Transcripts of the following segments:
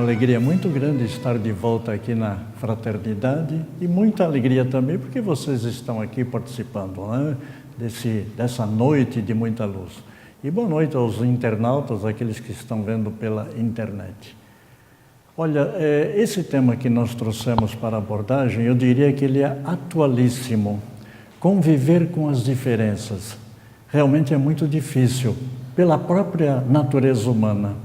alegria muito grande estar de volta aqui na Fraternidade e muita alegria também porque vocês estão aqui participando, né? Dessa noite de muita luz. E boa noite aos internautas, aqueles que estão vendo pela internet. Olha, esse tema que nós trouxemos para a abordagem, eu diria que ele é atualíssimo. Conviver com as diferenças. Realmente é muito difícil, pela própria natureza humana.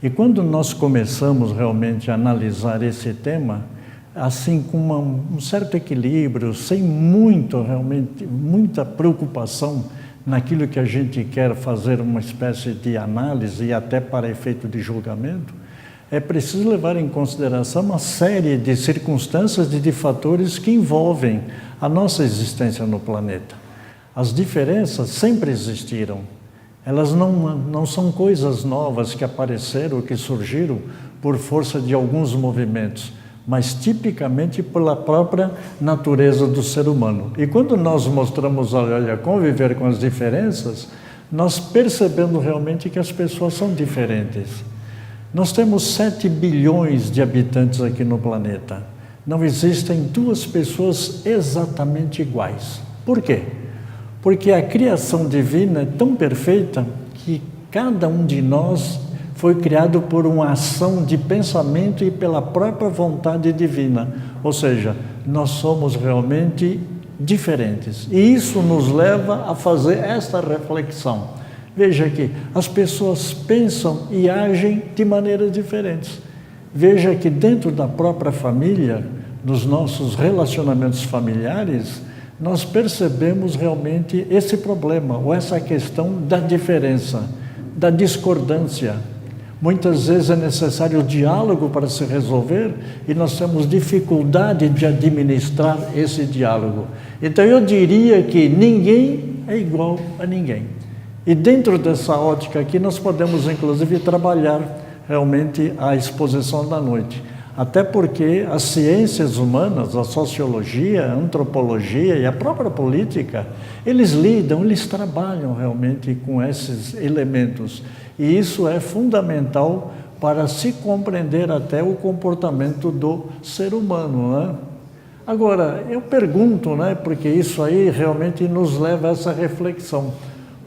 E quando nós começamos realmente a analisar esse tema, assim com um certo equilíbrio, sem muita preocupação naquilo que a gente quer fazer uma espécie de análise e até para efeito de julgamento, é preciso levar em consideração uma série de circunstâncias e de fatores que envolvem a nossa existência no planeta. As diferenças sempre existiram. Elas não são coisas novas que apareceram, que surgiram por força de alguns movimentos, mas tipicamente pela própria natureza do ser humano. E quando nós mostramos, olha, conviver com as diferenças, nós percebemos realmente que as pessoas são diferentes. Nós temos 7 bilhões de habitantes aqui no planeta. Não existem duas pessoas exatamente iguais. Por quê? Porque a criação divina é tão perfeita que cada um de nós foi criado por uma ação de pensamento e pela própria vontade divina. Ou seja, nós somos realmente diferentes. E isso nos leva a fazer esta reflexão. Veja que as pessoas pensam e agem de maneiras diferentes. Veja que dentro da própria família, nos nossos relacionamentos familiares, nós percebemos realmente esse problema, ou essa questão da diferença, da discordância. Muitas vezes é necessário o diálogo para se resolver e nós temos dificuldade de administrar esse diálogo. Então eu diria que ninguém é igual a ninguém. E dentro dessa ótica aqui nós podemos inclusive trabalhar realmente a exposição da noite. Até porque as ciências humanas, a sociologia, a antropologia e a própria política, eles trabalham realmente com esses elementos. E isso é fundamental para se compreender até o comportamento do ser humano, né? Agora, eu pergunto, né, porque isso aí realmente nos leva a essa reflexão.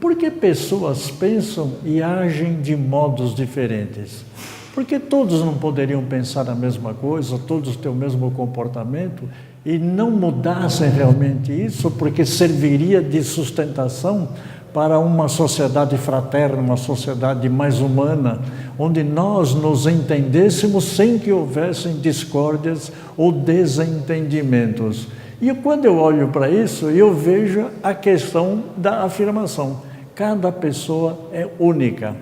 Por que pessoas pensam e agem de modos diferentes? Porque todos não poderiam pensar a mesma coisa, todos ter o mesmo comportamento e não mudassem realmente isso, porque serviria de sustentação para uma sociedade fraterna, uma sociedade mais humana, onde nós nos entendêssemos sem que houvessem discórdias ou desentendimentos. E quando eu olho para isso, eu vejo a questão da afirmação. Cada pessoa é única.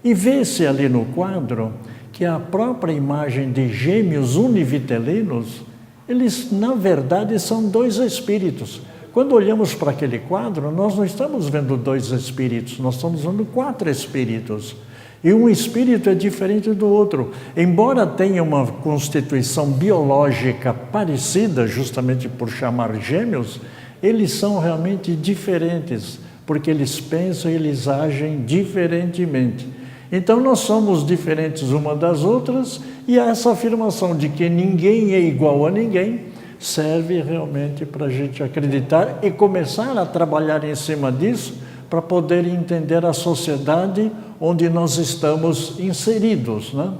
E vê-se ali no quadro que a própria imagem de gêmeos univitelinos, eles na verdade são 2 espíritos. Quando olhamos para aquele quadro, nós não estamos vendo 2 espíritos, nós estamos vendo 4 espíritos. E um espírito é diferente do outro. Embora tenha uma constituição biológica parecida, justamente por chamar gêmeos, eles são realmente diferentes, porque eles pensam e eles agem diferentemente. Então nós somos diferentes uma das outras e essa afirmação de que ninguém é igual a ninguém serve realmente para a gente acreditar e começar a trabalhar em cima disso para poder entender a sociedade onde nós estamos inseridos, né?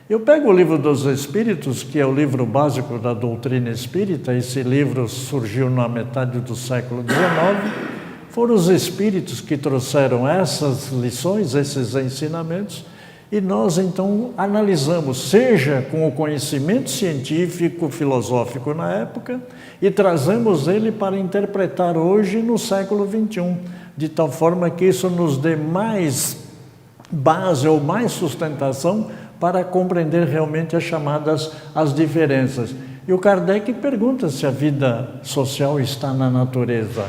Eu pego o Livro dos Espíritos, que é o livro básico da doutrina espírita. Esse livro surgiu na metade do século XIX. Foram os espíritos que trouxeram essas lições, esses ensinamentos, e nós então analisamos, seja com o conhecimento científico, filosófico na época, e trazemos ele para interpretar hoje no século XXI, de tal forma que isso nos dê mais base ou mais sustentação para compreender realmente as diferenças. E o Kardec pergunta se a vida social está na natureza.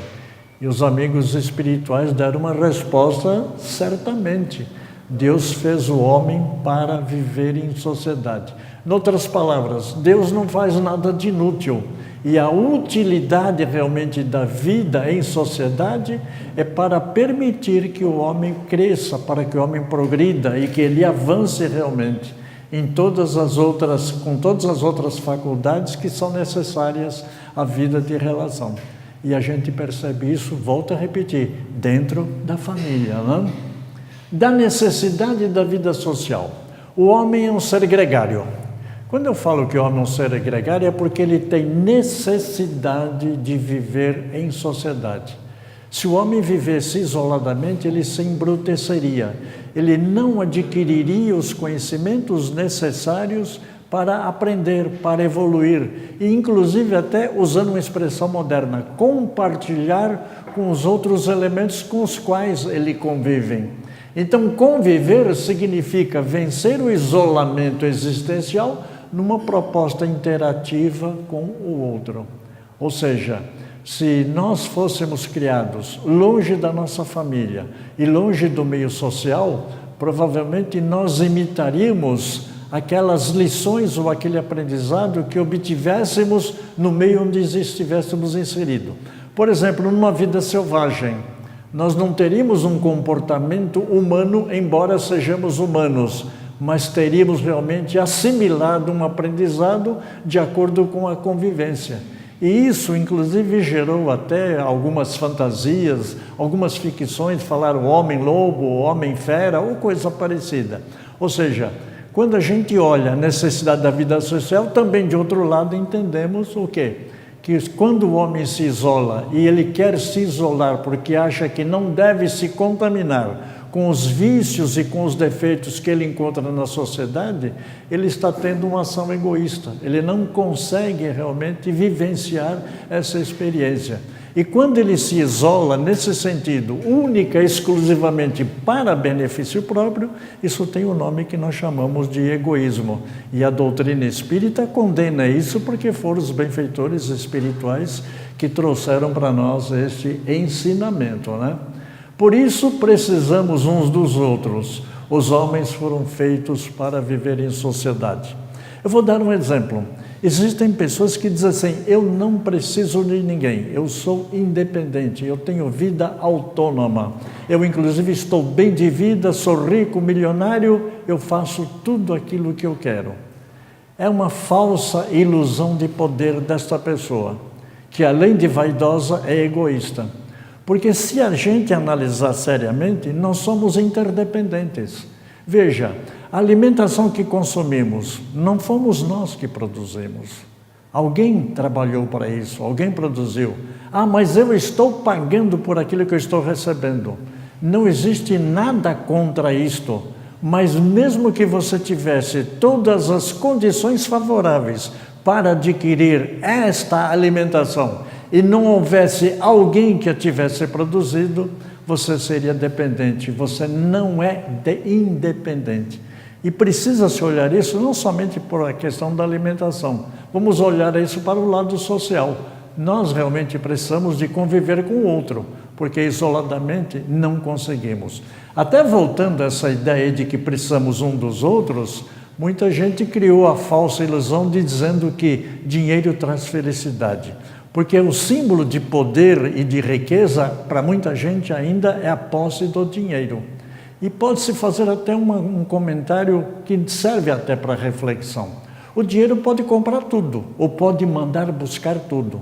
E os amigos espirituais deram uma resposta, certamente. Deus fez o homem para viver em sociedade. Em outras palavras, Deus não faz nada de inútil. E a utilidade realmente da vida em sociedade é para permitir que o homem cresça, para que o homem progrida e que ele avance realmente. com todas as outras faculdades que são necessárias à vida de relação. E a gente percebe isso, volto a repetir, dentro da família, não? Da necessidade da vida social. O homem é um ser gregário. Quando eu falo que o homem é um ser gregário, é porque ele tem necessidade de viver em sociedade. Se o homem vivesse isoladamente, ele se embruteceria. Ele não adquiriria os conhecimentos necessários para aprender, para evoluir. E, inclusive, até usando uma expressão moderna, compartilhar com os outros elementos com os quais ele convive. Então, conviver significa vencer o isolamento existencial numa proposta interativa com o outro. Ou seja, se nós fôssemos criados longe da nossa família e longe do meio social, provavelmente nós imitaríamos aquelas lições ou aquele aprendizado que obtivéssemos no meio onde estivéssemos inseridos. Por exemplo, numa vida selvagem, nós não teríamos um comportamento humano, embora sejamos humanos, mas teríamos realmente assimilado um aprendizado de acordo com a convivência. E isso, inclusive, gerou até algumas fantasias, algumas ficções, falaram homem-lobo, homem-fera, ou coisa parecida. Ou seja, quando a gente olha a necessidade da vida social, também, de outro lado, entendemos o quê? Que quando o homem se isola, e ele quer se isolar porque acha que não deve se contaminar com os vícios e com os defeitos que ele encontra na sociedade, ele está tendo uma ação egoísta. Ele não consegue realmente vivenciar essa experiência. E quando ele se isola, nesse sentido, única e exclusivamente para benefício próprio, isso tem um nome que nós chamamos de egoísmo. E a doutrina espírita condena isso porque foram os benfeitores espirituais que trouxeram para nós este ensinamento, né? Por isso precisamos uns dos outros. Os homens foram feitos para viver em sociedade. Eu vou dar um exemplo. Existem pessoas que dizem assim, eu não preciso de ninguém, eu sou independente, eu tenho vida autônoma. Eu, inclusive, estou bem de vida, sou rico, milionário, eu faço tudo aquilo que eu quero. É uma falsa ilusão de poder desta pessoa, que além de vaidosa, é egoísta. Porque se a gente analisar seriamente, nós somos interdependentes. Veja, a alimentação que consumimos, não fomos nós que produzimos. Alguém trabalhou para isso, alguém produziu. Ah, mas eu estou pagando por aquilo que eu estou recebendo. Não existe nada contra isto, mas mesmo que você tivesse todas as condições favoráveis para adquirir esta alimentação, e não houvesse alguém que a tivesse produzido, você seria dependente, você não é independente. E precisa-se olhar isso não somente por a questão da alimentação, vamos olhar isso para o lado social. Nós realmente precisamos de conviver com o outro, porque isoladamente não conseguimos. Até voltando a essa ideia de que precisamos um dos outros, muita gente criou a falsa ilusão de dizendo que dinheiro traz felicidade. Porque o símbolo de poder e de riqueza, para muita gente ainda, é a posse do dinheiro. E pode-se fazer até um comentário que serve até para reflexão. O dinheiro pode comprar tudo, ou pode mandar buscar tudo.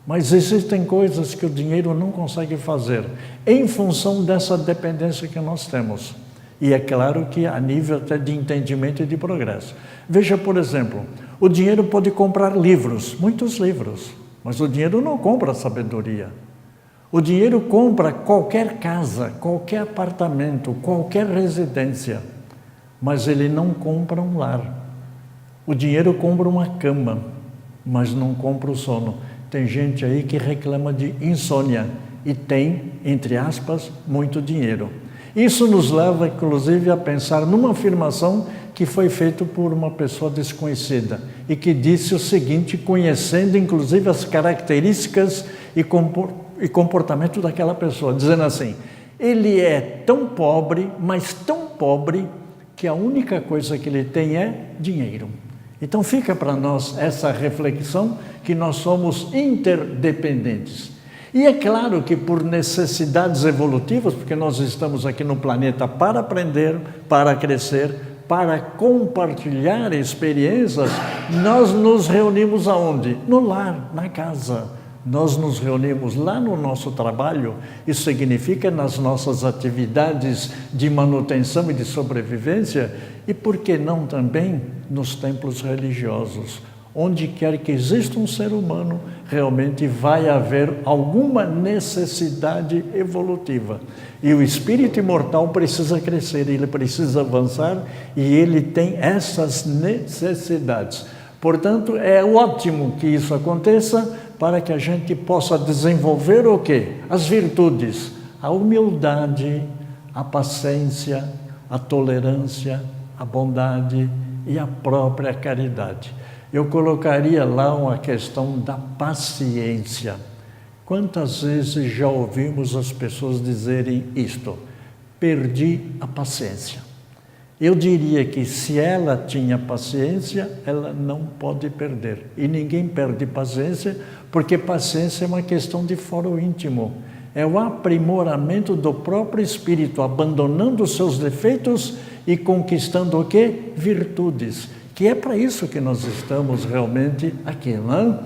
Mas existem coisas que o dinheiro não consegue fazer, em função dessa dependência que nós temos. E é claro que a nível até de entendimento e de progresso. Veja, por exemplo, o dinheiro pode comprar livros, muitos livros. Mas o dinheiro não compra sabedoria. O dinheiro compra qualquer casa, qualquer apartamento, qualquer residência. Mas ele não compra um lar. O dinheiro compra uma cama, mas não compra o sono. Tem gente aí que reclama de insônia e tem, entre aspas, muito dinheiro. Isso nos leva, inclusive, a pensar numa afirmação que foi feita por uma pessoa desconhecida e que disse o seguinte, conhecendo, inclusive, as características e comportamento daquela pessoa, dizendo assim, ele é tão pobre, mas tão pobre, que a única coisa que ele tem é dinheiro. Então, fica para nós essa reflexão que nós somos interdependentes. E é claro que por necessidades evolutivas, porque nós estamos aqui no planeta para aprender, para crescer, para compartilhar experiências, nós nos reunimos aonde? No lar, na casa. Nós nos reunimos lá no nosso trabalho, isso significa nas nossas atividades de manutenção e de sobrevivência, e por que não também nos templos religiosos? Onde quer que exista um ser humano, realmente vai haver alguma necessidade evolutiva. E o espírito imortal precisa crescer, ele precisa avançar e ele tem essas necessidades. Portanto, é ótimo que isso aconteça para que a gente possa desenvolver o quê? As virtudes, a humildade, a paciência, a tolerância, a bondade e a própria caridade. Eu colocaria lá uma questão da paciência. Quantas vezes já ouvimos as pessoas dizerem isto? Perdi a paciência. Eu diria que se ela tinha paciência, ela não pode perder. E ninguém perde paciência, porque paciência é uma questão de foro íntimo. É o aprimoramento do próprio espírito, abandonando os seus defeitos e conquistando o quê? Virtudes. Que é para isso que nós estamos realmente aqui, não é?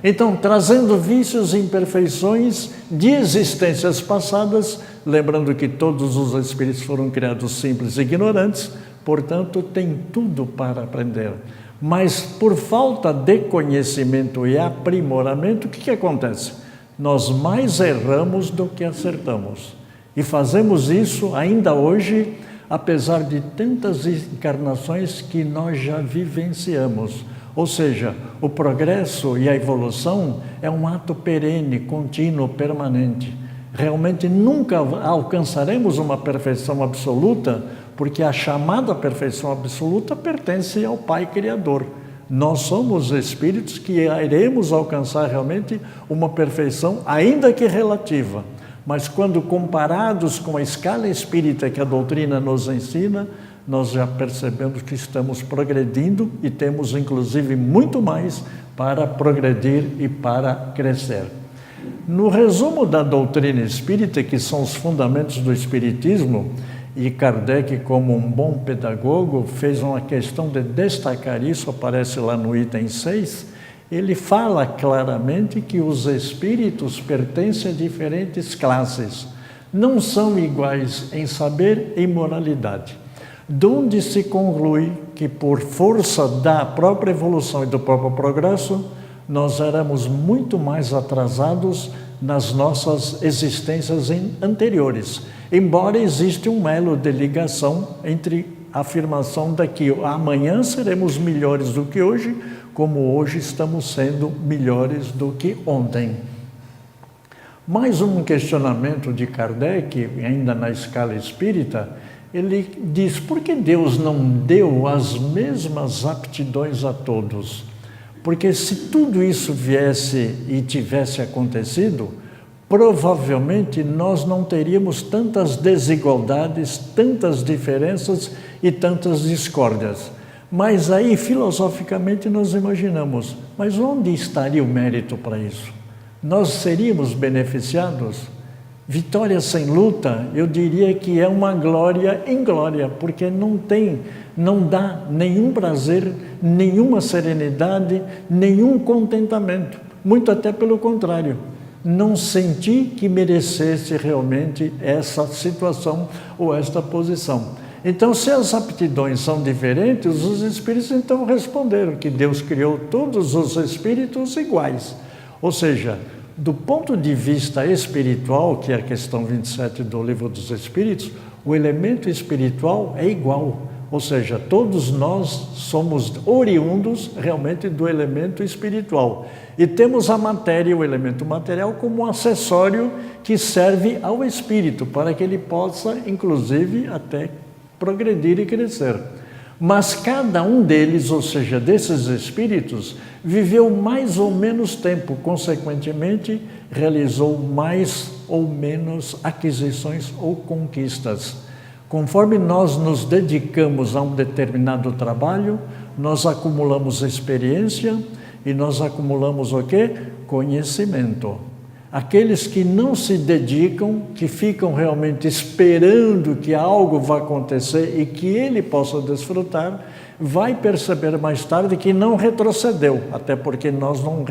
Então, trazendo vícios e imperfeições de existências passadas, lembrando que todos os espíritos foram criados simples e ignorantes, portanto, tem tudo para aprender. Mas, por falta de conhecimento e aprimoramento, o que acontece? Nós mais erramos do que acertamos. E fazemos isso ainda hoje, apesar de tantas encarnações que nós já vivenciamos. Ou seja, o progresso e a evolução é um ato perene, contínuo, permanente. Realmente nunca alcançaremos uma perfeição absoluta, porque a chamada perfeição absoluta pertence ao Pai Criador. Nós somos espíritos que iremos alcançar realmente uma perfeição, ainda que relativa. Mas quando comparados com a escala espírita que a doutrina nos ensina, nós já percebemos que estamos progredindo e temos inclusive muito mais para progredir e para crescer. No resumo da doutrina espírita, que são os fundamentos do espiritismo, e Kardec, como um bom pedagogo, fez uma questão de destacar isso, aparece lá no item 6, ele fala claramente que os espíritos pertencem a diferentes classes, não são iguais em saber e moralidade. Donde se conclui que, por força da própria evolução e do próprio progresso, nós éramos muito mais atrasados nas nossas existências anteriores, embora exista um elo de ligação entre a afirmação de que amanhã seremos melhores do que hoje, como hoje estamos sendo melhores do que ontem. Mais um questionamento de Kardec, ainda na escala espírita, ele diz, por que Deus não deu as mesmas aptidões a todos? Porque se tudo isso viesse e tivesse acontecido, provavelmente nós não teríamos tantas desigualdades, tantas diferenças e tantas discórdias. Mas aí, filosoficamente, nós imaginamos, mas onde estaria o mérito para isso? Nós seríamos beneficiados? Vitória sem luta, eu diria que é uma glória em glória, porque não dá nenhum prazer, nenhuma serenidade, nenhum contentamento. Muito até pelo contrário. Não senti que merecesse realmente essa situação ou esta posição. Então, se as aptidões são diferentes, os espíritos então responderam que Deus criou todos os espíritos iguais. Ou seja, do ponto de vista espiritual, que é a questão 27 do Livro dos Espíritos, o elemento espiritual é igual. Ou seja, todos nós somos oriundos realmente do elemento espiritual. E temos a matéria, o elemento material, como um acessório que serve ao espírito, para que ele possa, inclusive, até progredir e crescer. Mas cada um deles, ou seja, desses espíritos, viveu mais ou menos tempo, consequentemente, realizou mais ou menos aquisições ou conquistas. Conforme nós nos dedicamos a um determinado trabalho, nós acumulamos experiência e nós acumulamos o quê? Conhecimento. Aqueles que não se dedicam, que ficam realmente esperando que algo vá acontecer e que ele possa desfrutar, vai perceber mais tarde que não retrocedeu, até porque nós não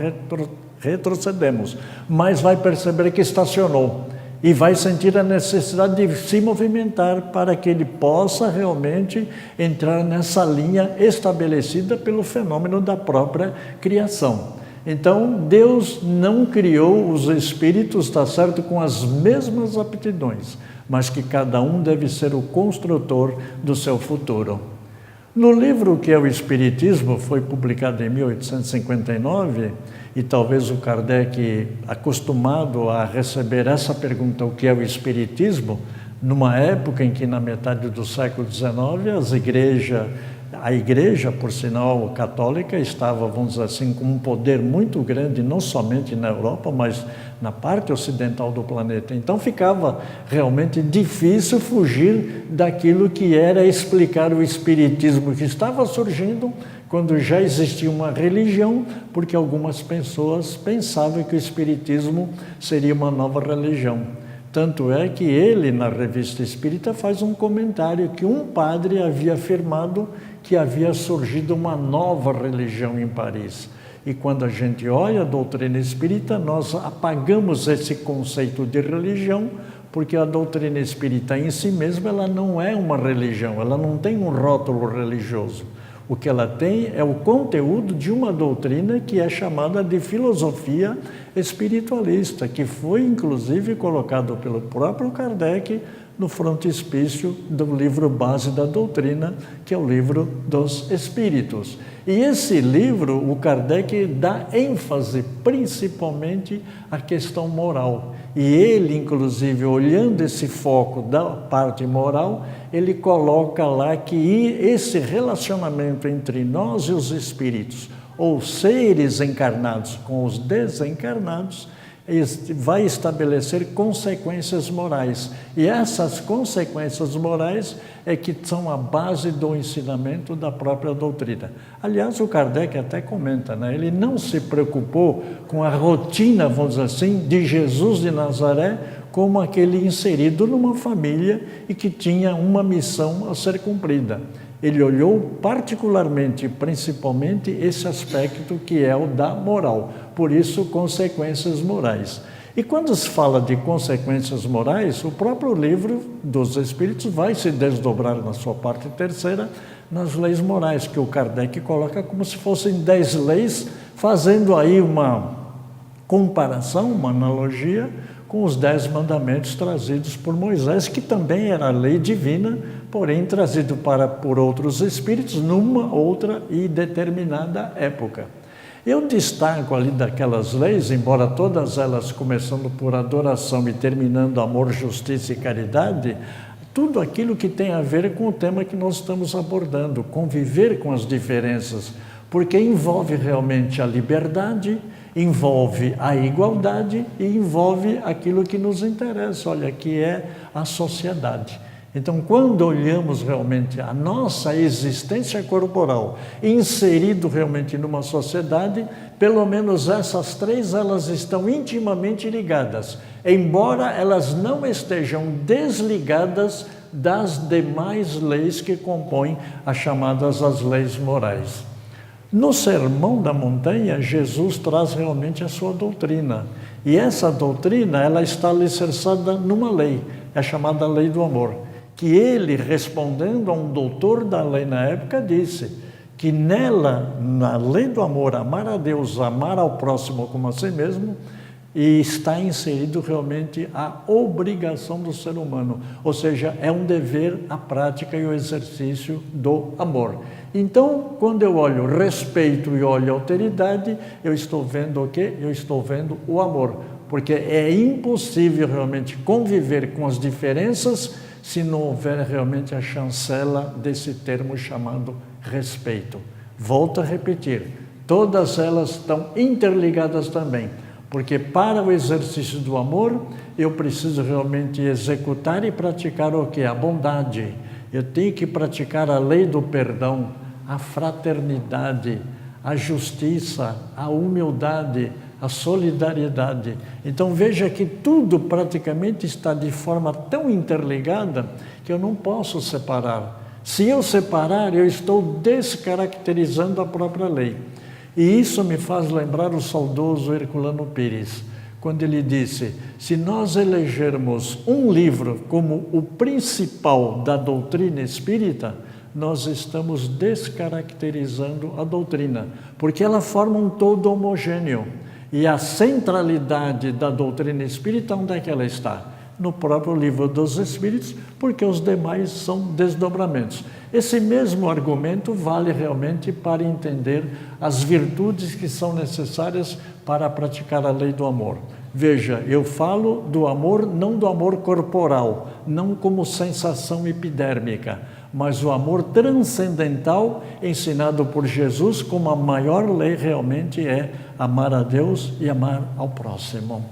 retrocedemos, mas vai perceber que estacionou e vai sentir a necessidade de se movimentar para que ele possa realmente entrar nessa linha estabelecida pelo fenômeno da própria criação. Então, Deus não criou os espíritos, está certo, com as mesmas aptidões, mas que cada um deve ser o construtor do seu futuro. No livro que é o Espiritismo, foi publicado em 1859, e talvez o Kardec, acostumado a receber essa pergunta, o que é o Espiritismo, numa época em que, na metade do século XIX, a igreja, por sinal católica, estava, vamos dizer assim, com um poder muito grande, não somente na Europa, mas na parte ocidental do planeta. Então ficava realmente difícil fugir daquilo que era explicar o espiritismo que estava surgindo quando já existia uma religião, porque algumas pessoas pensavam que o espiritismo seria uma nova religião. Tanto é que ele, na Revista Espírita, faz um comentário que um padre havia afirmado que havia surgido uma nova religião em Paris. E quando a gente olha a doutrina espírita, nós apagamos esse conceito de religião, porque a doutrina espírita em si mesma, ela não é uma religião, ela não tem um rótulo religioso. O que ela tem é o conteúdo de uma doutrina que é chamada de filosofia espiritualista, que foi inclusive colocado pelo próprio Kardec no frontispício do livro base da doutrina, que é o livro dos Espíritos. E esse livro, o Kardec dá ênfase principalmente à questão moral. E ele, inclusive, olhando esse foco da parte moral, ele coloca lá que esse relacionamento entre nós e os espíritos, ou seres encarnados com os desencarnados, vai estabelecer consequências morais. E essas consequências morais é que são a base do ensinamento da própria doutrina. Aliás, o Kardec até comenta, né? Ele não se preocupou com a rotina, vamos dizer assim, de Jesus de Nazaré, como aquele inserido numa família e que tinha uma missão a ser cumprida. Ele olhou particularmente, principalmente, esse aspecto que é o da moral. Por isso, consequências morais. E quando se fala de consequências morais, o próprio livro dos Espíritos vai se desdobrar na sua parte terceira nas leis morais, que o Kardec coloca como se fossem 10 leis, fazendo aí uma comparação, uma analogia com os 10 mandamentos trazidos por Moisés, que também era a lei divina, porém trazido por outros espíritos numa outra e determinada época. Eu destaco ali daquelas leis, embora todas elas começando por adoração e terminando amor, justiça e caridade, tudo aquilo que tem a ver com o tema que nós estamos abordando, conviver com as diferenças, porque envolve realmente a liberdade, envolve a igualdade e envolve aquilo que nos interessa, olha, que é a sociedade. Então, quando olhamos realmente a nossa existência corporal inserido realmente numa sociedade, pelo menos essas 3, elas estão intimamente ligadas, embora elas não estejam desligadas das demais leis que compõem as chamadas as leis morais. No Sermão da Montanha, Jesus traz realmente a sua doutrina. E essa doutrina, ela está alicerçada numa lei, é chamada lei do amor. Que ele, respondendo a um doutor da lei na época, disse que nela, na lei do amor, amar a Deus, amar ao próximo como a si mesmo, e está inserido realmente a obrigação do ser humano, ou seja, é um dever a prática e o exercício do amor. Então, quando eu olho respeito e olho alteridade, eu estou vendo o quê? Eu estou vendo o amor, porque é impossível realmente conviver com as diferenças se não houver realmente a chancela desse termo chamado respeito. Volto a repetir, todas elas estão interligadas também, porque para o exercício do amor, eu preciso realmente executar e praticar o quê? A bondade. Eu tenho que praticar a lei do perdão, a fraternidade, a justiça, a humildade, a solidariedade. Então veja que tudo praticamente está de forma tão interligada que eu não posso separar. Se eu separar, eu estou descaracterizando a própria lei. E isso me faz lembrar o saudoso Herculano Pires, quando ele disse: se nós elegermos um livro como o principal da doutrina espírita, nós estamos descaracterizando a doutrina, porque ela forma um todo homogêneo. E a centralidade da doutrina espírita, onde é que ela está? No próprio Livro dos Espíritos, porque os demais são desdobramentos. Esse mesmo argumento vale realmente para entender as virtudes que são necessárias para praticar a lei do amor. Veja, eu falo do amor, não do amor corporal, não como sensação epidérmica, mas o amor transcendental ensinado por Jesus, como a maior lei realmente é amar a Deus e amar ao próximo.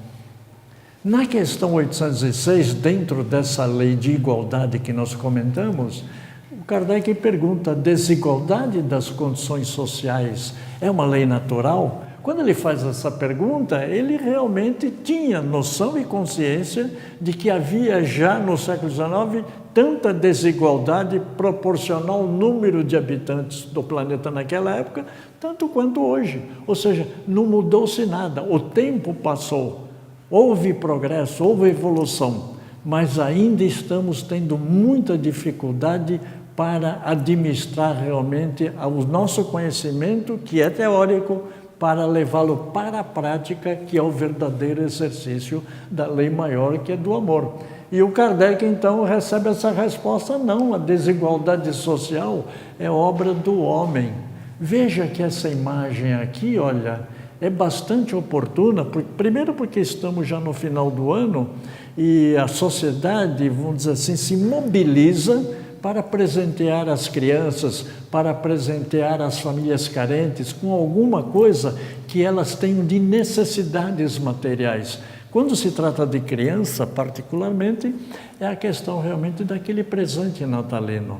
Na questão 806, dentro dessa lei de igualdade que nós comentamos, o Kardec pergunta: a desigualdade das condições sociais é uma lei natural? Quando ele faz essa pergunta, ele realmente tinha noção e consciência de que havia já no século XIX tanta desigualdade proporcional ao número de habitantes do planeta naquela época, tanto quanto hoje. Ou seja, não mudou-se nada, o tempo passou, houve progresso, houve evolução, mas ainda estamos tendo muita dificuldade para administrar realmente o nosso conhecimento, que é teórico, para levá-lo para a prática, que é o verdadeiro exercício da lei maior, que é do amor. E o Kardec, então, recebe essa resposta: não, a desigualdade social é obra do homem. Veja que essa imagem aqui, olha, é bastante oportuna, primeiro porque estamos já no final do ano e a sociedade, vamos dizer assim, se mobiliza para presentear as crianças, para presentear as famílias carentes com alguma coisa que elas tenham de necessidades materiais. Quando se trata de criança, particularmente, é a questão realmente daquele presente natalino.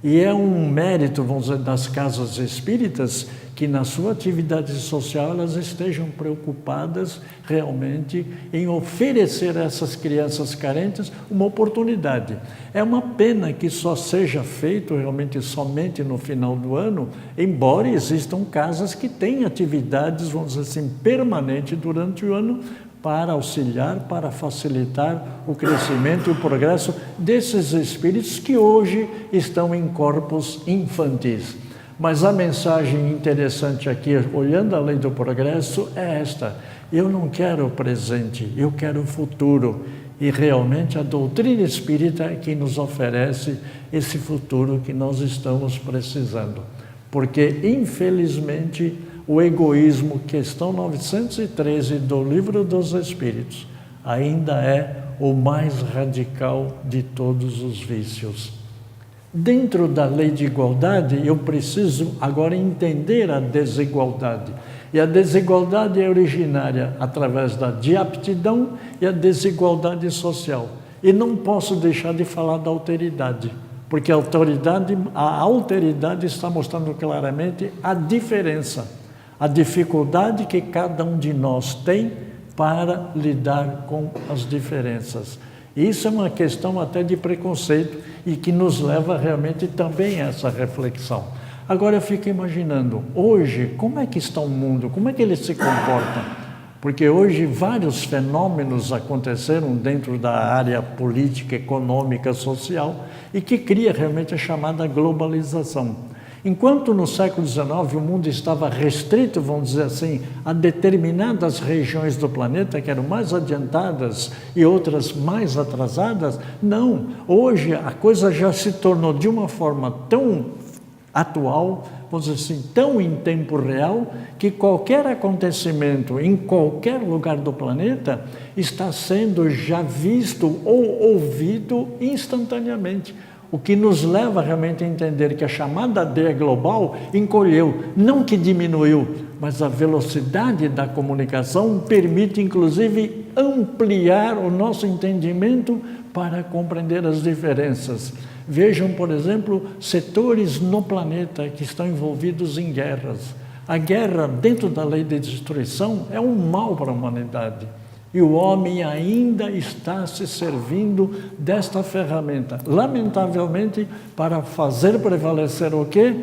E é um mérito, vamos dizer, das casas espíritas, que na sua atividade social elas estejam preocupadas realmente em oferecer a essas crianças carentes uma oportunidade. É uma pena que só seja feito realmente somente no final do ano, embora existam casas que têm atividades, vamos dizer assim, permanentes durante o ano, para auxiliar, para facilitar o crescimento e o progresso desses espíritos que hoje estão em corpos infantis. Mas a mensagem interessante aqui, olhando a lei do progresso, é esta: eu não quero o presente, eu quero o futuro. E realmente a doutrina espírita é quem nos oferece esse futuro que nós estamos precisando. Porque, infelizmente, o egoísmo, questão 913 do Livro dos Espíritos, ainda é o mais radical de todos os vícios. Dentro da lei de igualdade, eu preciso agora entender a desigualdade. E a desigualdade é originária através da de aptidão e a desigualdade social. E não posso deixar de falar da alteridade, porque a alteridade está mostrando claramente a diferença, a dificuldade que cada um de nós tem para lidar com as diferenças. Isso é uma questão até de preconceito e que nos leva realmente também a essa reflexão. Agora eu fico imaginando, hoje, como é que está o mundo? Como é que ele se comporta? Porque hoje vários fenômenos aconteceram dentro da área política, econômica, social e que cria realmente a chamada globalização. Enquanto no século XIX o mundo estava restrito, vamos dizer assim, a determinadas regiões do planeta que eram mais adiantadas e outras mais atrasadas, não. Hoje a coisa já se tornou de uma forma tão atual, vamos dizer assim, tão em tempo real, que qualquer acontecimento em qualquer lugar do planeta está sendo já visto ou ouvido instantaneamente. O que nos leva realmente a entender que a chamada D global encolheu, não que diminuiu, mas a velocidade da comunicação permite, inclusive, ampliar o nosso entendimento para compreender as diferenças. Vejam, por exemplo, setores no planeta que estão envolvidos em guerras. A guerra, dentro da lei de destruição, é um mal para a humanidade. E o homem ainda está se servindo desta ferramenta, lamentavelmente, para fazer prevalecer o quê?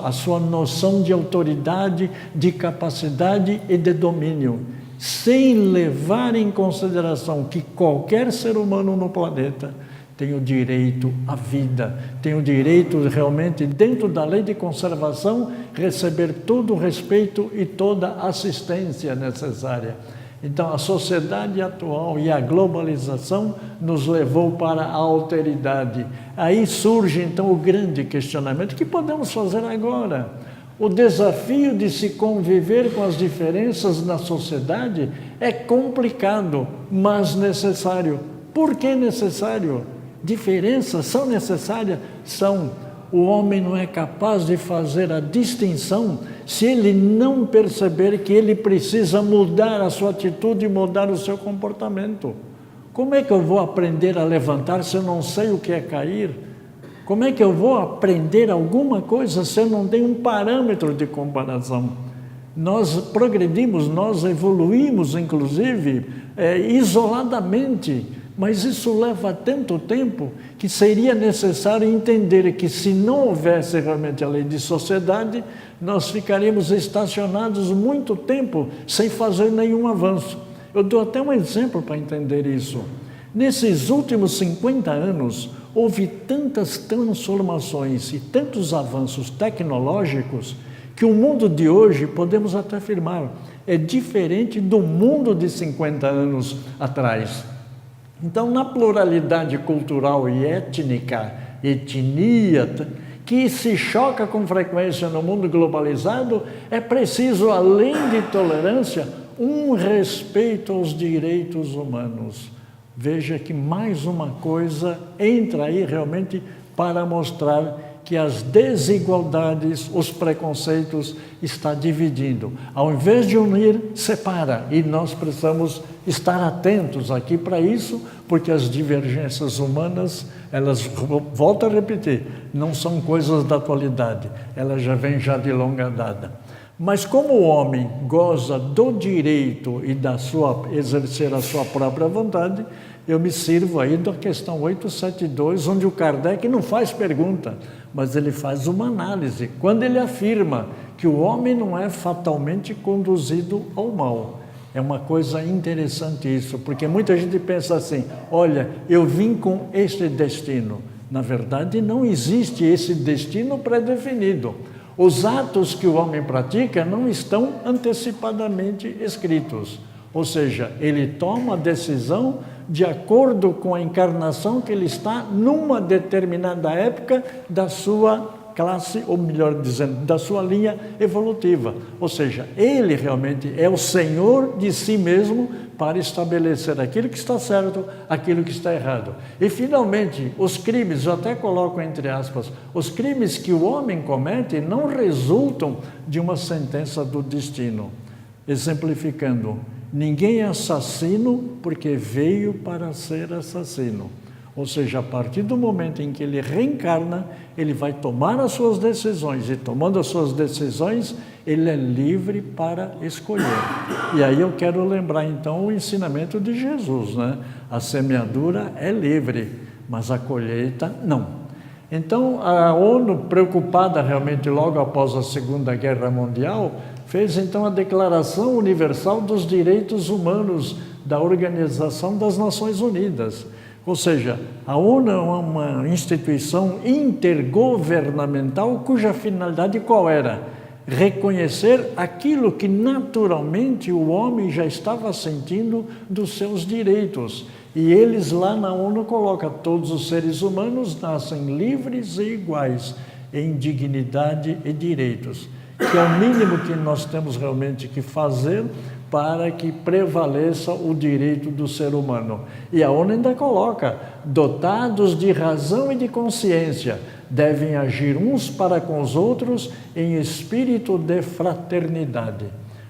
A sua noção de autoridade, de capacidade e de domínio, sem levar em consideração que qualquer ser humano no planeta tem o direito à vida, tem o direito realmente, dentro da lei de conservação, receber todo o respeito e toda a assistência necessária. Então, a sociedade atual e a globalização nos levou para a alteridade. Aí surge, então, o grande questionamento: o que podemos fazer agora? O desafio de se conviver com as diferenças na sociedade é complicado, mas necessário. Por que necessário? Diferenças são necessárias? São. O homem não é capaz de fazer a distinção se ele não perceber que ele precisa mudar a sua atitude e mudar o seu comportamento. Como é que eu vou aprender a levantar se eu não sei o que é cair? Como é que eu vou aprender alguma coisa se eu não tenho um parâmetro de comparação? Nós progredimos, nós evoluímos, inclusive, isoladamente, mas isso leva tanto tempo que seria necessário entender que, se não houvesse realmente a lei de sociedade, nós ficaríamos estacionados muito tempo sem fazer nenhum avanço. Eu dou até um exemplo para entender isso. Nesses últimos 50 anos, houve tantas transformações e tantos avanços tecnológicos que o mundo de hoje, podemos até afirmar, é diferente do mundo de 50 anos atrás. Então, na pluralidade cultural e étnica, etnia, que se choca com frequência no mundo globalizado, é preciso, além de tolerância, um respeito aos direitos humanos. Veja que mais uma coisa entra aí realmente para mostrar que as desigualdades, os preconceitos está dividindo. Ao invés de unir, separa. E nós precisamos estar atentos aqui para isso, porque as divergências humanas, elas, volto a repetir, não são coisas da atualidade, elas já vêm de longa data. Mas como o homem goza do direito e exercer a sua própria vontade, eu me sirvo aí da questão 872, onde o Kardec não faz pergunta, mas ele faz uma análise, quando ele afirma que o homem não é fatalmente conduzido ao mal. É uma coisa interessante isso, porque muita gente pensa assim: olha, eu vim com este destino. Na verdade, não existe esse destino pré-definido. Os atos que o homem pratica não estão antecipadamente escritos. Ou seja, ele toma a decisão de acordo com a encarnação que ele está numa determinada época da sua classe, ou melhor dizendo, da sua linha evolutiva. Ou seja, ele realmente é o senhor de si mesmo para estabelecer aquilo que está certo, aquilo que está errado. E, finalmente, os crimes, eu até coloco entre aspas, os crimes que o homem comete não resultam de uma sentença do destino. Exemplificando, ninguém é assassino porque veio para ser assassino. Ou seja, a partir do momento em que ele reencarna, ele vai tomar as suas decisões, e tomando as suas decisões, ele é livre para escolher. E aí eu quero lembrar então o ensinamento de Jesus, né? A semeadura é livre, mas a colheita não. Então a ONU, preocupada realmente logo após a Segunda Guerra Mundial, fez então a Declaração Universal dos Direitos Humanos da Organização das Nações Unidas. Ou seja, a ONU é uma instituição intergovernamental cuja finalidade qual era? Reconhecer aquilo que naturalmente o homem já estava sentindo dos seus direitos. E eles lá na ONU colocam: todos os seres humanos nascem livres e iguais em dignidade e direitos, que é o mínimo que nós temos realmente que fazer para que prevaleça o direito do ser humano. E a ONU ainda coloca: dotados de razão e de consciência, devem agir uns para com os outros em espírito de fraternidade.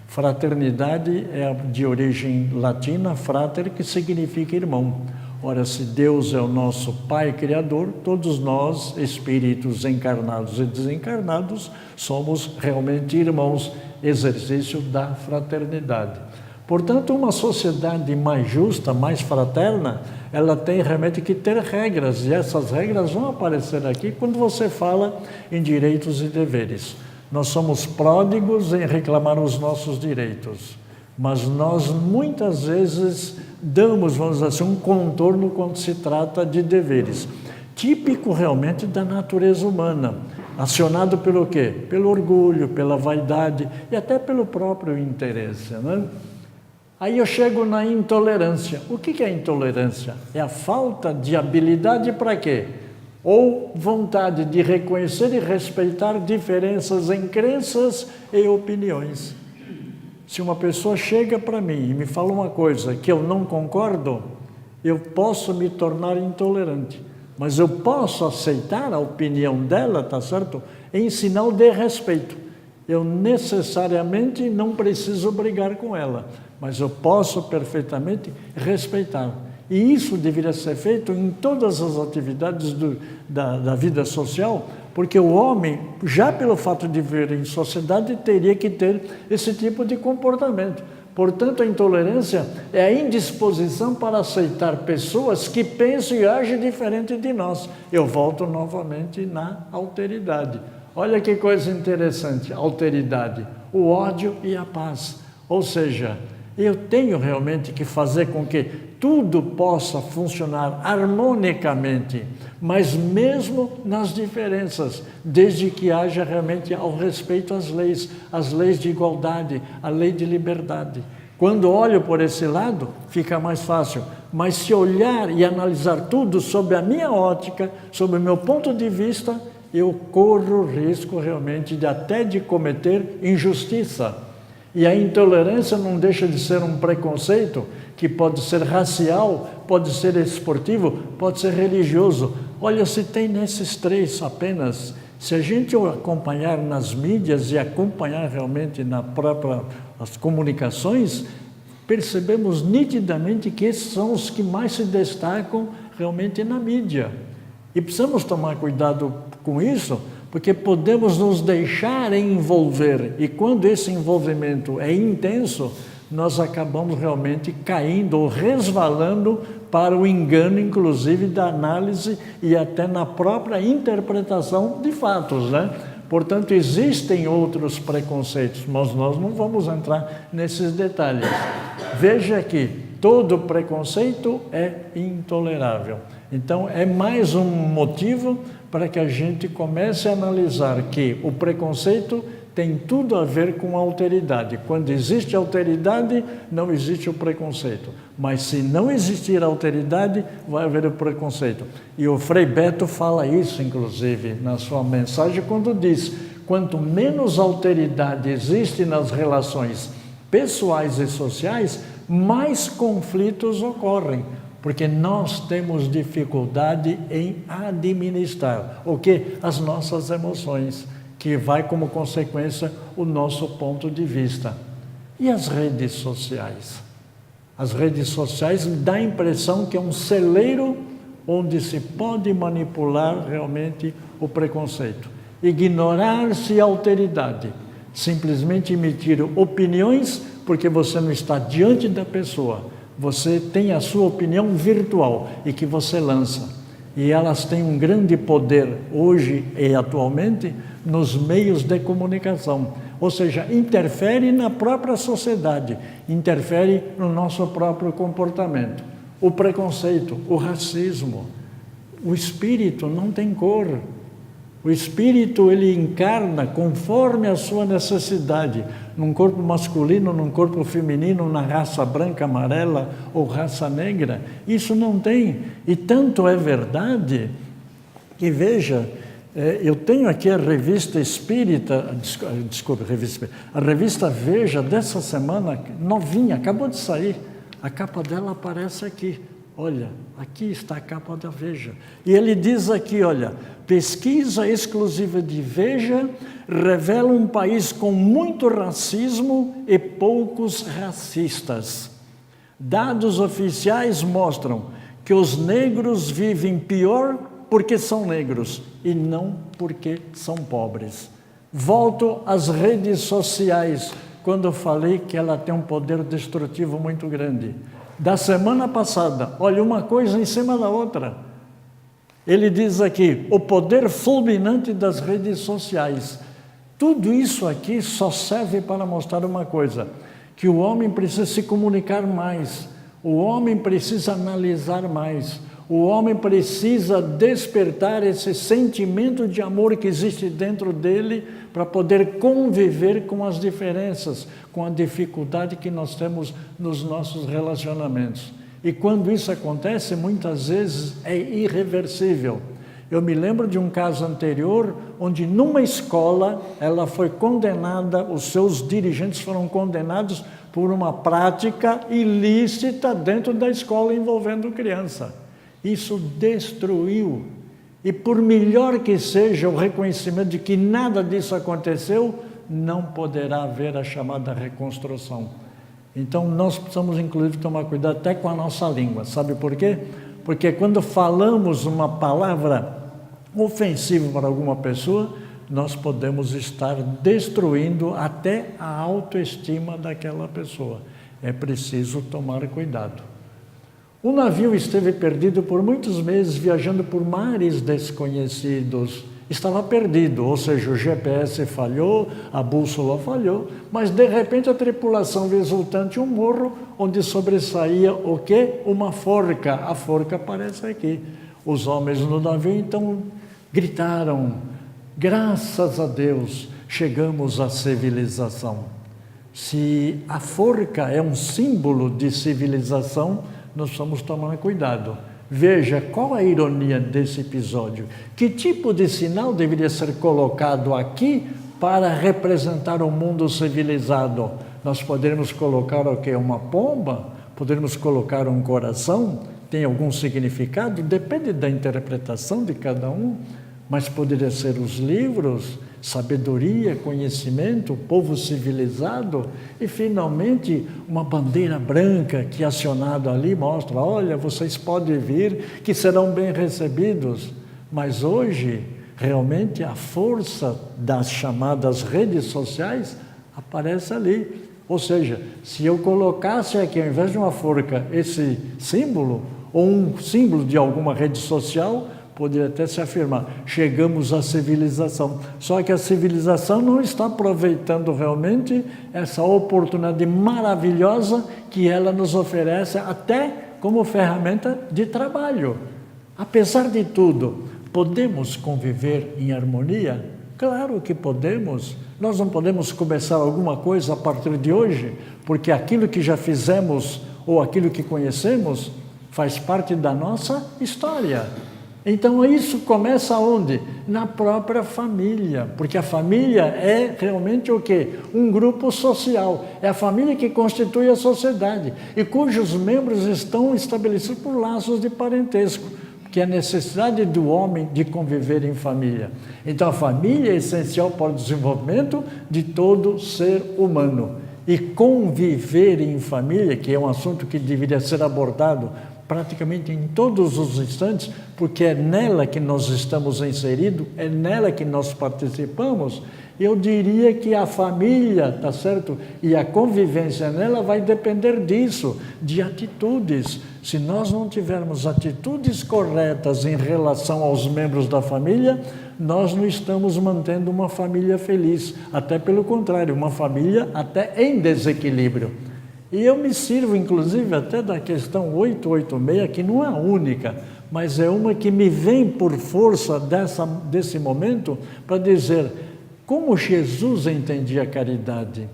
Fraternidade é de origem latina, frater, que significa irmão. Ora, se Deus é o nosso Pai Criador, todos nós, espíritos encarnados e desencarnados, somos realmente irmãos, exercício da fraternidade. Portanto, uma sociedade mais justa, mais fraterna, ela tem realmente que ter regras, e essas regras vão aparecer aqui quando você fala em direitos e deveres. Nós somos pródigos em reclamar os nossos direitos, mas nós muitas vezes damos, vamos dizer assim, um contorno quando se trata de deveres, típico realmente da natureza humana, acionado pelo quê? Pelo orgulho, pela vaidade e até pelo próprio interesse, né? Aí eu chego na intolerância. O que é a intolerância? É a falta de habilidade para quê? Ou vontade de reconhecer e respeitar diferenças em crenças e opiniões. Se uma pessoa chega para mim e me fala uma coisa que eu não concordo, eu posso me tornar intolerante, mas eu posso aceitar a opinião dela, tá certo? Em sinal de respeito. Eu necessariamente não preciso brigar com ela, mas eu posso perfeitamente respeitar. E isso deveria ser feito em todas as atividades da vida social, porque o homem, já pelo fato de viver em sociedade, teria que ter esse tipo de comportamento. Portanto, a intolerância é a indisposição para aceitar pessoas que pensam e agem diferente de nós. Eu volto novamente na alteridade. Olha que coisa interessante, alteridade, o ódio e a paz. Ou seja, eu tenho realmente que fazer com que tudo possa funcionar harmonicamente, mas mesmo nas diferenças, desde que haja realmente ao respeito às leis de igualdade, a lei de liberdade. Quando olho por esse lado, fica mais fácil. Mas se olhar e analisar tudo sob a minha ótica, sob o meu ponto de vista, eu corro o risco realmente até de cometer injustiça. E a intolerância não deixa de ser um preconceito que pode ser racial, pode ser esportivo, pode ser religioso. Olha, se tem nesses três apenas. Se a gente acompanhar nas mídias e acompanhar realmente as comunicações, percebemos nitidamente que esses são os que mais se destacam realmente na mídia. E precisamos tomar cuidado com isso, porque podemos nos deixar envolver, e quando esse envolvimento é intenso, nós acabamos realmente caindo ou resvalando para o engano, inclusive, da análise e até na própria interpretação de fatos, né? Portanto, existem outros preconceitos, mas nós não vamos entrar nesses detalhes. Veja que todo preconceito é intolerável. Então, é mais um motivo para que a gente comece a analisar que o preconceito tem tudo a ver com a alteridade. Quando existe alteridade, não existe o preconceito. Mas se não existir alteridade, vai haver o preconceito. E o Frei Beto fala isso, inclusive, na sua mensagem, quando diz: quanto menos alteridade existe nas relações pessoais e sociais, mais conflitos ocorrem. Porque nós temos dificuldade em administrar o quê? As nossas emoções, que vai como consequência o nosso ponto de vista. E as redes sociais? As redes sociais dão a impressão que é um celeiro onde se pode manipular realmente o preconceito. Ignorar-se a alteridade, simplesmente emitir opiniões porque você não está diante da pessoa. Você tem a sua opinião virtual e que você lança. E elas têm um grande poder hoje e atualmente nos meios de comunicação. Ou seja, interfere na própria sociedade, interfere no nosso próprio comportamento. O preconceito, o racismo, o espírito não tem cor. O espírito, ele encarna conforme a sua necessidade, num corpo masculino, num corpo feminino, na raça branca, amarela ou raça negra. Isso não tem. E tanto é verdade que, veja, eu tenho aqui a revista Espírita, a revista Veja dessa semana, novinha, acabou de sair. A capa dela aparece aqui. Olha, aqui está a capa da Veja. E ele diz aqui, olha, pesquisa exclusiva de Veja revela um país com muito racismo e poucos racistas. Dados oficiais mostram que os negros vivem pior porque são negros e não porque são pobres. Volto às redes sociais, quando eu falei que ela tem um poder destrutivo muito grande. Da semana passada, olha, uma coisa em cima da outra. Ele diz aqui, o poder fulminante das redes sociais. Tudo isso aqui só serve para mostrar uma coisa, que o homem precisa se comunicar mais, o homem precisa analisar mais, o homem precisa despertar esse sentimento de amor que existe dentro dele para poder conviver com as diferenças, com a dificuldade que nós temos nos nossos relacionamentos. E quando isso acontece, muitas vezes é irreversível. Eu me lembro de um caso anterior, onde numa escola ela foi condenada, os seus dirigentes foram condenados por uma prática ilícita dentro da escola envolvendo criança. Isso destruiu. E por melhor que seja o reconhecimento de que nada disso aconteceu, não poderá haver a chamada reconstrução. Então nós precisamos inclusive tomar cuidado até com a nossa língua. Sabe por quê? Porque quando falamos uma palavra ofensiva para alguma pessoa, nós podemos estar destruindo até a autoestima daquela pessoa. É preciso tomar cuidado. O navio esteve perdido por muitos meses, viajando por mares desconhecidos. Estava perdido, ou seja, o GPS falhou, a bússola falhou, mas de repente a tripulação viu resultante um morro onde sobressaía o quê? Uma forca. A forca aparece aqui. Os homens no navio então gritaram, graças a Deus, chegamos à civilização. Se a forca é um símbolo de civilização, nós precisamos tomar cuidado. Veja, qual a ironia desse episódio? Que tipo de sinal deveria ser colocado aqui para representar um mundo civilizado? Nós poderíamos colocar o quê? Uma pomba? Poderíamos colocar um coração? Tem algum significado? Depende da interpretação de cada um, mas poderia ser os livros, sabedoria, conhecimento, povo civilizado e, finalmente, uma bandeira branca que, acionado ali, mostra, olha, vocês podem vir, que serão bem recebidos. Mas hoje, realmente, a força das chamadas redes sociais aparece ali. Ou seja, se eu colocasse aqui, ao invés de uma forca, esse símbolo, ou um símbolo de alguma rede social, poderia até se afirmar, chegamos à civilização. Só que a civilização não está aproveitando realmente essa oportunidade maravilhosa que ela nos oferece até como ferramenta de trabalho. Apesar de tudo, podemos conviver em harmonia? Claro que podemos. Nós não podemos começar alguma coisa a partir de hoje, porque aquilo que já fizemos ou aquilo que conhecemos faz parte da nossa história. Então isso começa onde? Na própria família, porque a família é realmente o quê? Um grupo social, é a família que constitui a sociedade e cujos membros estão estabelecidos por laços de parentesco, que é a necessidade do homem de conviver em família. Então a família é essencial para o desenvolvimento de todo ser humano. E conviver em família, que é um assunto que deveria ser abordado praticamente em todos os instantes, porque é nela que nós estamos inseridos, é nela que nós participamos, eu diria que a família, tá certo? E a convivência nela vai depender disso, de atitudes. Se nós não tivermos atitudes corretas em relação aos membros da família, nós não estamos mantendo uma família feliz, até pelo contrário, uma família até em desequilíbrio. E eu me sirvo, inclusive, até da questão 886, que não é a única, mas é uma que me vem por força desse momento para dizer como Jesus entendia a caridade.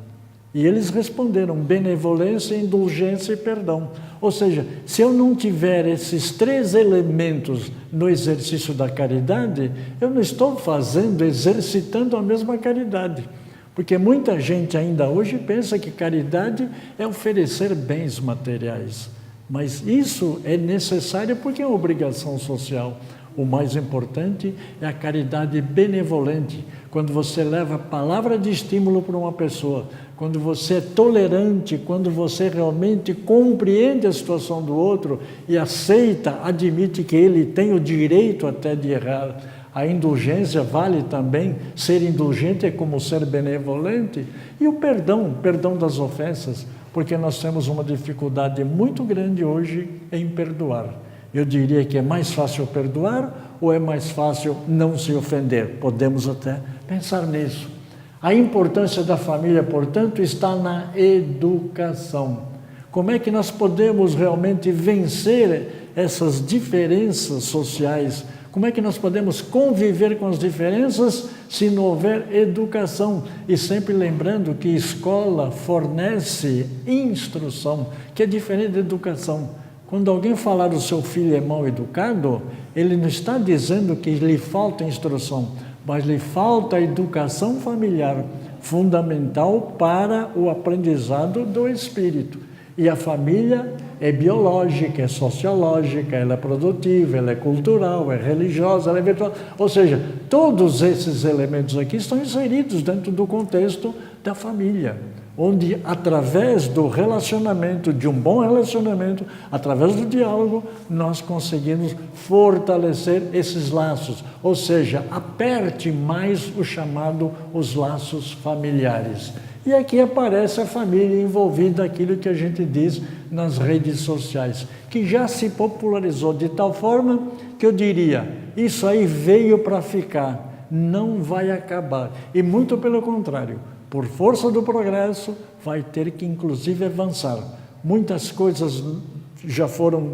E eles responderam, benevolência, indulgência e perdão. Ou seja, se eu não tiver esses três elementos no exercício da caridade, eu não estou exercitando a mesma caridade. Porque muita gente ainda hoje pensa que caridade é oferecer bens materiais. Mas isso é necessário porque é uma obrigação social. O mais importante é a caridade benevolente, quando você leva a palavra de estímulo para uma pessoa, quando você é tolerante, quando você realmente compreende a situação do outro e aceita, admite que ele tem o direito até de errar. A indulgência vale também, ser indulgente é como ser benevolente. E o perdão das ofensas, porque nós temos uma dificuldade muito grande hoje em perdoar. Eu diria que é mais fácil perdoar ou é mais fácil não se ofender? Podemos até pensar nisso. A importância da família, portanto, está na educação. Como é que nós podemos realmente vencer essas diferenças sociais? Como é que nós podemos conviver com as diferenças se não houver educação? E sempre lembrando que escola fornece instrução, que é diferente da educação. Quando alguém falar o seu filho é mal educado, ele não está dizendo que lhe falta instrução, mas lhe falta educação familiar, fundamental para o aprendizado do espírito. E a família é biológica, é sociológica, ela é produtiva, ela é cultural, é religiosa, ela é virtual. Ou seja, todos esses elementos aqui estão inseridos dentro do contexto da família, onde através do relacionamento, de um bom relacionamento, através do diálogo, nós conseguimos fortalecer esses laços. Ou seja, aperte mais os laços familiares. E aqui aparece a família envolvida naquilo que a gente diz nas redes sociais, que já se popularizou de tal forma que eu diria, isso aí veio para ficar, não vai acabar. E muito pelo contrário, por força do progresso, vai ter que inclusive avançar. Muitas coisas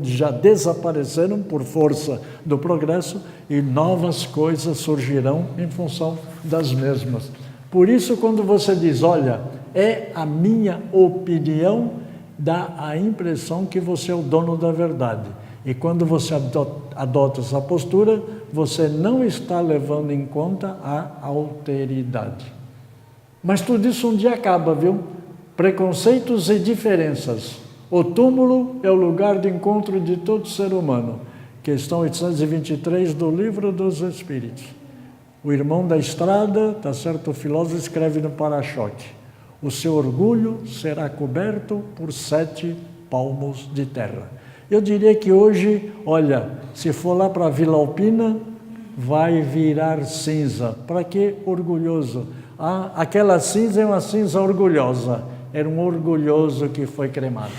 já desapareceram por força do progresso e novas coisas surgirão em função das mesmas. Por isso, quando você diz, olha, é a minha opinião, dá a impressão que você é o dono da verdade. E quando você adota essa postura, você não está levando em conta a alteridade. Mas tudo isso um dia acaba, viu? Preconceitos e diferenças. O túmulo é o lugar de encontro de todo ser humano. Questão 823 do Livro dos Espíritos. O irmão da estrada, tá certo, o filósofo escreve no para-choque: o seu orgulho será coberto por 7 palmos de terra. Eu diria que hoje, olha, se for lá para a Vila Alpina, vai virar cinza. Para que orgulhoso? Ah, aquela cinza é uma cinza orgulhosa. Era um orgulhoso que foi cremado.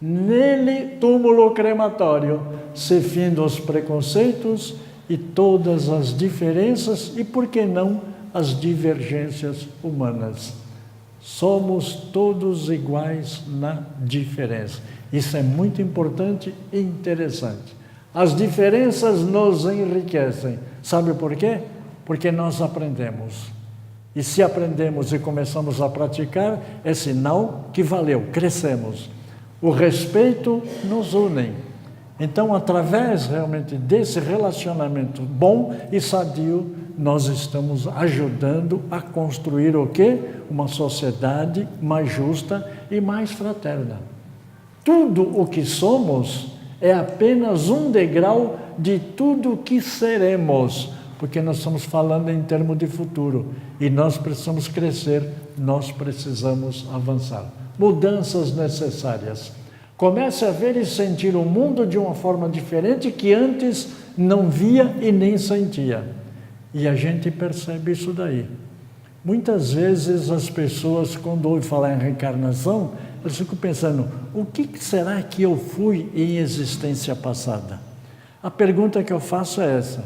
Nele, túmulo crematório, se findam os preconceitos e todas as diferenças e, por que não, as divergências humanas. Somos todos iguais na diferença. Isso é muito importante e interessante. As diferenças nos enriquecem. Sabe por quê? Porque nós aprendemos. E se aprendemos e começamos a praticar, é sinal que valeu, crescemos. O respeito nos une. Então, através realmente desse relacionamento bom e sadio, nós estamos ajudando a construir o quê? Uma sociedade mais justa e mais fraterna. Tudo o que somos é apenas um degrau de tudo o que seremos, porque nós estamos falando em termos de futuro e nós precisamos crescer, nós precisamos avançar. Mudanças necessárias. Comece a ver e sentir o mundo de uma forma diferente que antes não via e nem sentia. E a gente percebe isso daí. Muitas vezes as pessoas, quando ouvem falar em reencarnação, elas ficam pensando, o que será que eu fui em existência passada? A pergunta que eu faço é essa: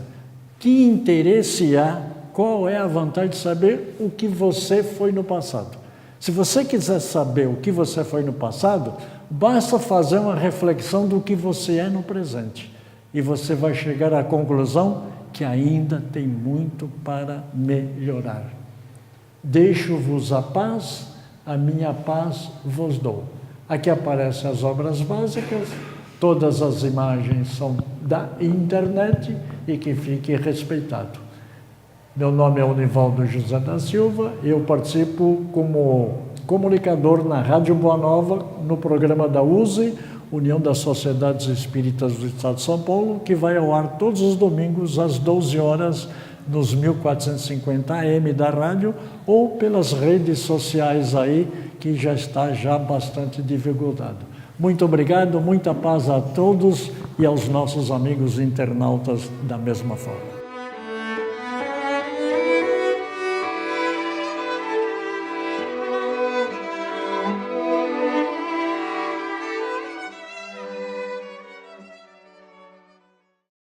que interesse há, qual é a vantagem de saber o que você foi no passado? Se você quiser saber o que você foi no passado, basta fazer uma reflexão do que você é no presente. E você vai chegar à conclusão que ainda tem muito para melhorar. Deixo-vos a paz, a minha paz vos dou. Aqui aparecem as obras básicas, todas as imagens são da internet e que fique respeitado. Meu nome é Univaldo José da Silva, eu participo como comunicador na Rádio Boa Nova, no programa da USE, União das Sociedades Espíritas do Estado de São Paulo, que vai ao ar todos os domingos às 12 horas nos 1450 AM da rádio ou pelas redes sociais aí, que já está bastante divulgado. Muito obrigado, muita paz a todos e aos nossos amigos internautas da mesma forma.